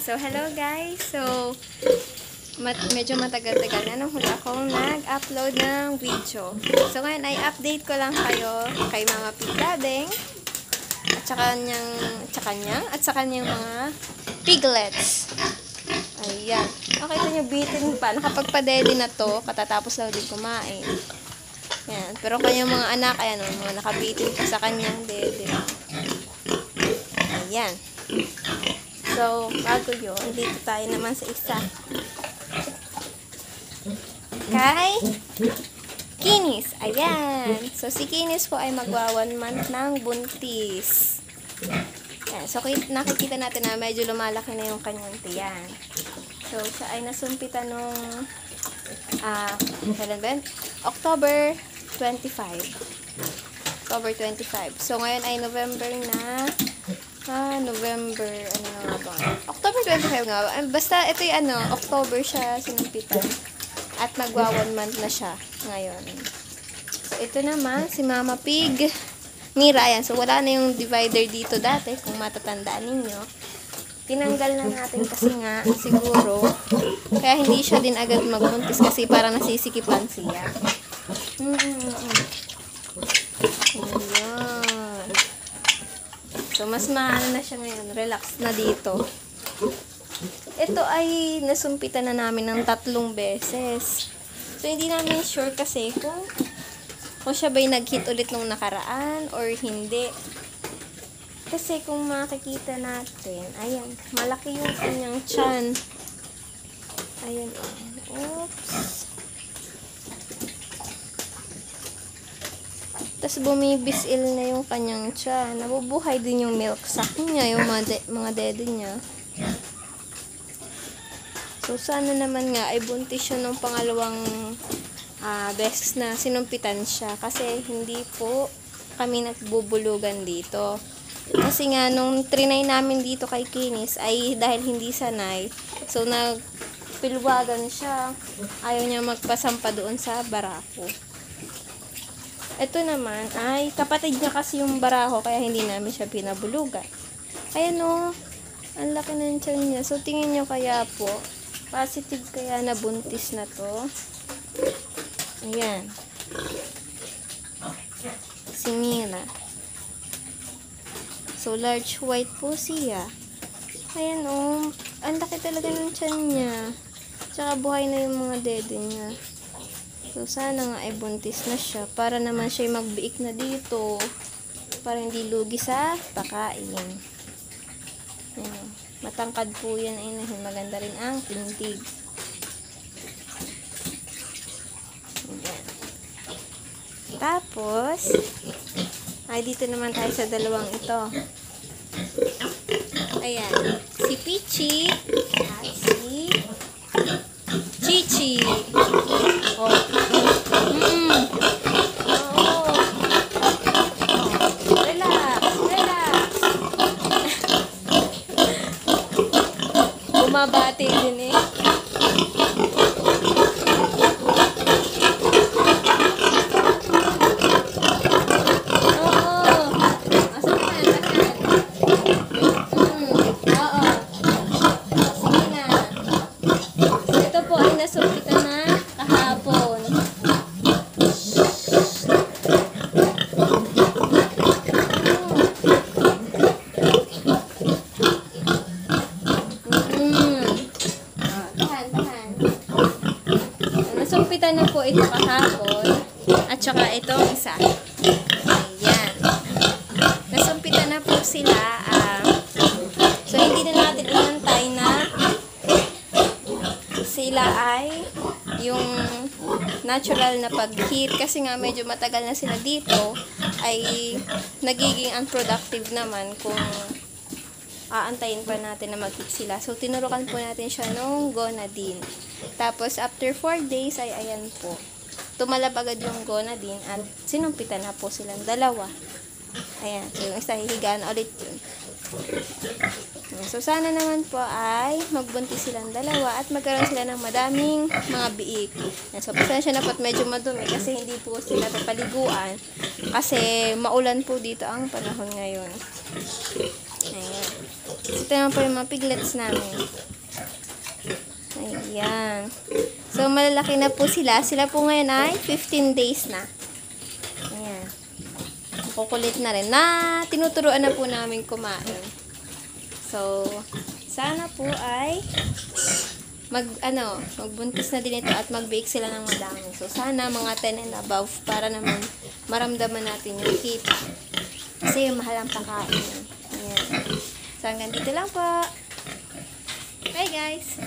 So, hello guys. So, medyo matagal-tagal na nung huli akong nag-upload ng video. So, ngayon ay update ko lang kayo kay Mama Piglabeng at sa kanyang mga piglets. Ayan. Nakita nyo, bitin pa. Nakapagpadede na to. Katatapos lang din kumain. Ayan. Pero kanyang mga anak, ayan, mga nakabitin pa sa kanyang dede. Ayan. So, bago yun, dito tayo naman sa isa. Kay Kinis. Ayan. So, si Kinis po ay magwa 1 month ng buntis. Ayan. So, nakikita natin na medyo lumalaki na yung kanyang tiyan. So, siya ay nasumpitan nung kailan ba? October 25. October 25. So, ngayon ay November na. November, ano nga ba? October 25 nga ba? Basta, ito yung October siya sinumpitan. At magwa 1 month na siya ngayon. So, ito naman, si Mama Pig. Mira, yan. So, wala na yung divider dito dati, kung matatandaan ninyo. Tinanggal na natin kasi nga, siguro. Kaya hindi siya din agad magbuntis kasi parang nasisikipan siya. Ayan. So, mas maano na siya ngayon. Relax na dito. Ito ay nasumpitan na namin ng 3 beses. So, hindi namin sure kasi kung siya ba'y nag-hit ulit nung nakaraan or hindi. Kasi kung makikita natin, ayan, malaki yung kanyang tiyan. Ayan. Oops. Tapos bumibisil na yung kanyang tiyan. Nabubuhay din yung milk sac niya, yung mga dede niya. So, sana naman nga ay buntis siya nung pangalawang beses na sinumpitan siya. Kasi hindi po kami nagbubulugan dito. Kasi nga, nung trinay namin dito kay Kinis ay dahil hindi sanay. So, nagpilwagan siya. Ayaw niya magpasampa doon sa barako. Ito naman ay kapatid niya kasi yung barako kaya hindi namin siya pinabulugan. Ayan o, ang laki ng tiyan niya. So, tingin nyo kaya po, positive kaya na buntis na to. Ayan. Si Mira. So, large white po siya. Ayan o, ang laki talaga ng tiyan niya. Tsaka buhay na yung mga dede niya. So, sana nga ay buntis na siya para naman siya magbiik na dito para hindi lugi sa pakain. Ayan. Matangkad po yan. Ayan, maganda rin ang tindig. Ayan. Tapos, ay dito naman tayo sa dalawang ito. Ayan. Si Peachy at si Chichi. Oh. Oo. Relax. Bumabati din eh. Nasumpitan na po ito kahapon at saka itong isa. Ayan. Nasumpitan na po sila. So, hindi na natin inantay na sila ay yung natural na pag-hit kasi nga medyo matagal na sila dito ay nagiging unproductive naman kung aantayin pa natin na mag-hit sila. So, tinurukan po natin siya nung Gonadine. Tapos, after 4 days, ay ayan po. Tumalab agad yung Gonadine at sinumpitan na po silang dalawa. Ayan. So, yung isa, hihiga na ulit yun. So, sana naman po ay magbuntis silang dalawa at magkaroon sila ng madaming mga biik. So, pasensya na po at medyo madumi kasi hindi po sila papaliguan kasi maulan po dito ang panahon ngayon. Ayan. Ito naman po yung mga piglets namin. Ayan. So, malalaki na po sila. Sila po ngayon ay 15 days na. Ayan. Kukulit na rin. Tinuturuan na po namin kumain. So, sana po ay magbuntis na din ito at mag-bake sila ng madami. So, sana mga 10 and above para naman maramdaman natin yung kita. Kasi mahal ang pakain. Ayan. So, hanggang dito lang po. Bye guys!